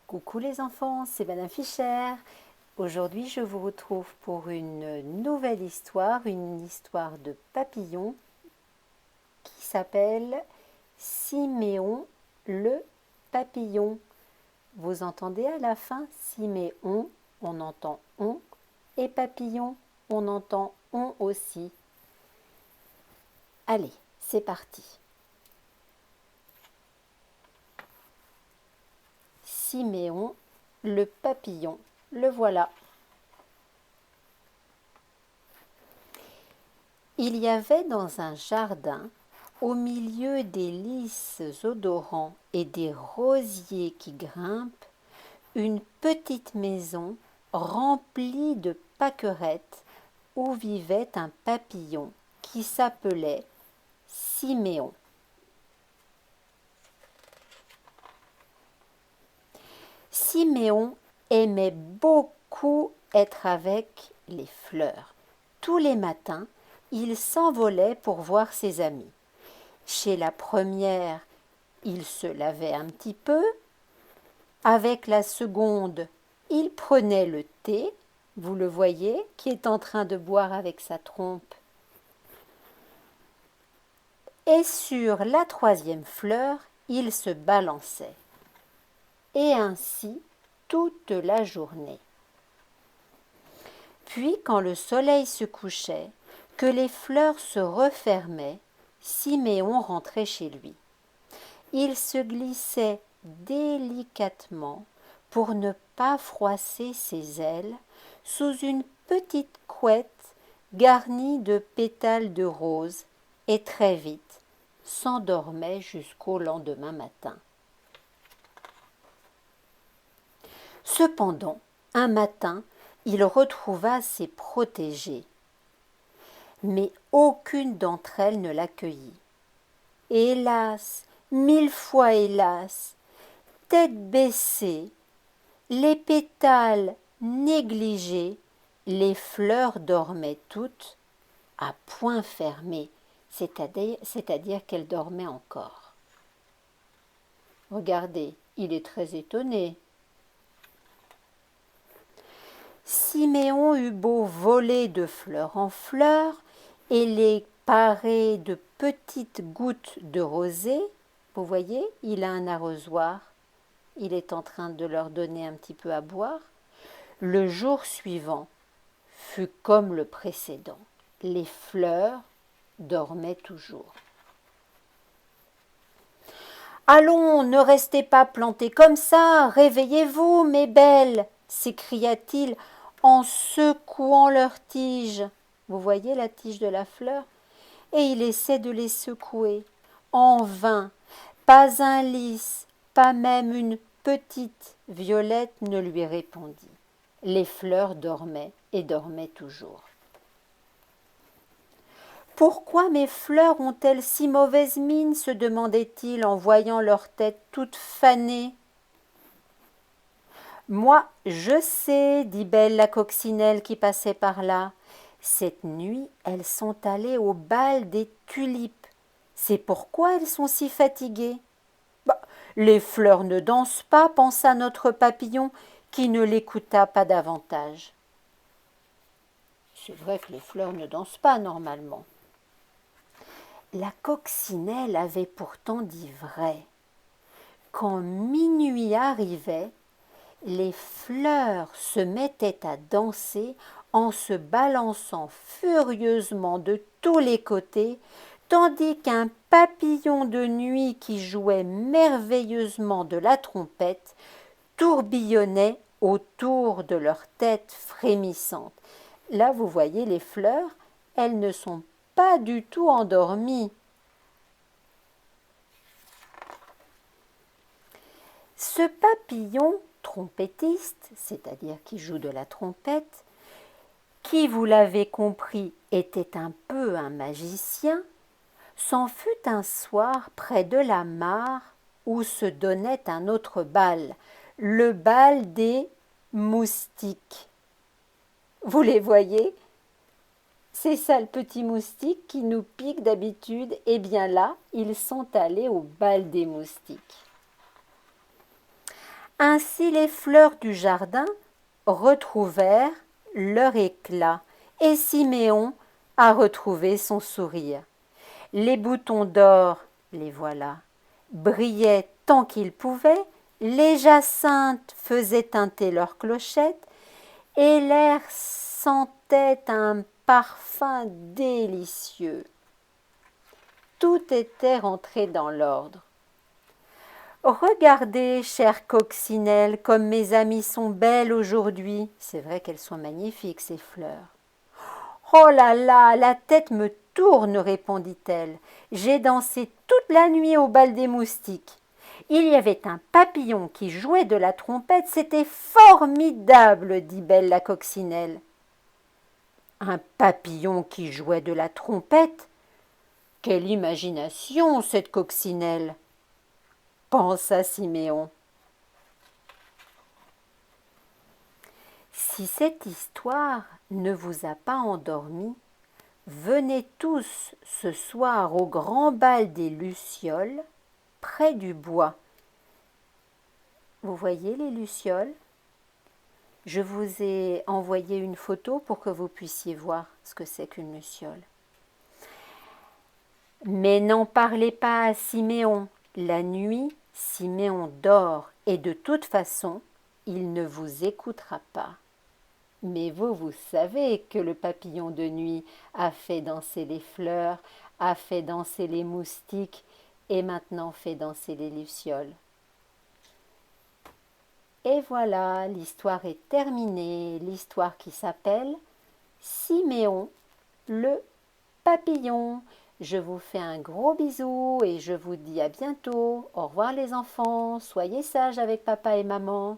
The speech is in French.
Coucou les enfants, c'est Madame Fischer. Aujourd'hui, je vous retrouve pour une nouvelle histoire, une histoire de papillon qui s'appelle Siméon le papillon. Vous entendez à la fin Siméon, on entend on, et papillon, on entend on aussi. Allez, c'est parti. Siméon le papillon, le voilà. Il y avait dans un jardin, au milieu des lys odorants et des rosiers qui grimpent, une petite maison remplie de pâquerettes où vivait un papillon qui s'appelait Siméon. Siméon aimait beaucoup être avec les fleurs. Tous les matins, il s'envolait pour voir ses amis. Chez la première, il se lavait un petit peu. Avec la seconde, il prenait le thé, vous le voyez, qui est en train de boire avec sa trompe. Et sur la troisième fleur, il se balançait. Et ainsi toute la journée. Puis, quand le soleil se couchait, que les fleurs se refermaient, Siméon rentrait chez lui. Il se glissait délicatement pour ne pas froisser ses ailes sous une petite couette garnie de pétales de rose et très vite s'endormait jusqu'au lendemain matin. Cependant, un matin, il retrouva ses protégées, mais aucune d'entre elles ne l'accueillit. Hélas, 1000 fois hélas, tête baissée, les pétales négligés, les fleurs dormaient toutes à poing fermé, c'est-à-dire qu'elles dormaient encore. Regardez, il est très étonné. Siméon eut beau voler de fleur en fleur et les parer de petites gouttes de rosée, vous voyez, il a un arrosoir, il est en train de leur donner un petit peu à boire. Le jour suivant fut comme le précédent. Les fleurs dormaient toujours. « Allons, ne restez pas plantés comme ça, réveillez-vous, mes belles !» s'écria-t-il en secouant leurs tiges. Vous voyez la tige de la fleur? Et il essaie de les secouer. En vain, pas un lys, pas même une petite violette ne lui répondit. Les fleurs dormaient et dormaient toujours. « Pourquoi mes fleurs ont-elles si mauvaise mine ?» se demandait-il en voyant leur tête toute fanée. « Moi, je sais, dit Belle la coccinelle qui passait par là. Cette nuit, elles sont allées au bal des tulipes. C'est pourquoi elles sont si fatiguées. » Les fleurs ne dansent pas, pensa notre papillon, qui ne l'écouta pas davantage. C'est vrai que les fleurs ne dansent pas normalement. La coccinelle avait pourtant dit vrai. Quand minuit arrivait, les fleurs se mettaient à danser en se balançant furieusement de tous les côtés, tandis qu'un papillon de nuit qui jouait merveilleusement de la trompette tourbillonnait autour de leur tête frémissante. Là, vous voyez les fleurs, elles ne sont pas du tout endormies. Ce papillon trompettiste, c'est-à-dire qui joue de la trompette, qui, vous l'avez compris, était un peu un magicien, s'en fut un soir près de la mare où se donnait un autre bal, le bal des moustiques. Vous les voyez? C'est ça le petit moustique qui nous pique d'habitude. Eh bien là, ils sont allés au bal des moustiques. Ainsi les fleurs du jardin retrouvèrent leur éclat, et Siméon a retrouvé son sourire. Les boutons d'or, les voilà, brillaient tant qu'ils pouvaient, les jacinthes faisaient tinter leurs clochettes, et l'air sentait un parfum délicieux. Tout était rentré dans l'ordre. Regardez, chère coccinelle, comme mes amies sont belles aujourd'hui. C'est vrai qu'elles sont magnifiques, ces fleurs. Oh là là, la tête me tourne, répondit-elle. J'ai dansé toute la nuit au bal des moustiques. Il y avait un papillon qui jouait de la trompette, c'était formidable, dit Belle la coccinelle. Un papillon qui jouait de la trompette? Quelle imagination, cette coccinelle! Pensa Siméon. Si cette histoire ne vous a pas endormi, venez tous ce soir au grand bal des Lucioles, près du bois. Vous voyez les Lucioles? Je vous ai envoyé une photo pour que vous puissiez voir ce que c'est qu'une Luciole. Mais n'en parlez pas à Siméon. La nuit, Siméon dort et de toute façon, il ne vous écoutera pas. Mais vous savez que le papillon de nuit a fait danser les fleurs, a fait danser les moustiques et maintenant fait danser les lucioles. Et voilà, l'histoire est terminée, l'histoire qui s'appelle Siméon le papillon. Je vous fais un gros bisou et je vous dis à bientôt. Au revoir les enfants, soyez sages avec papa et maman.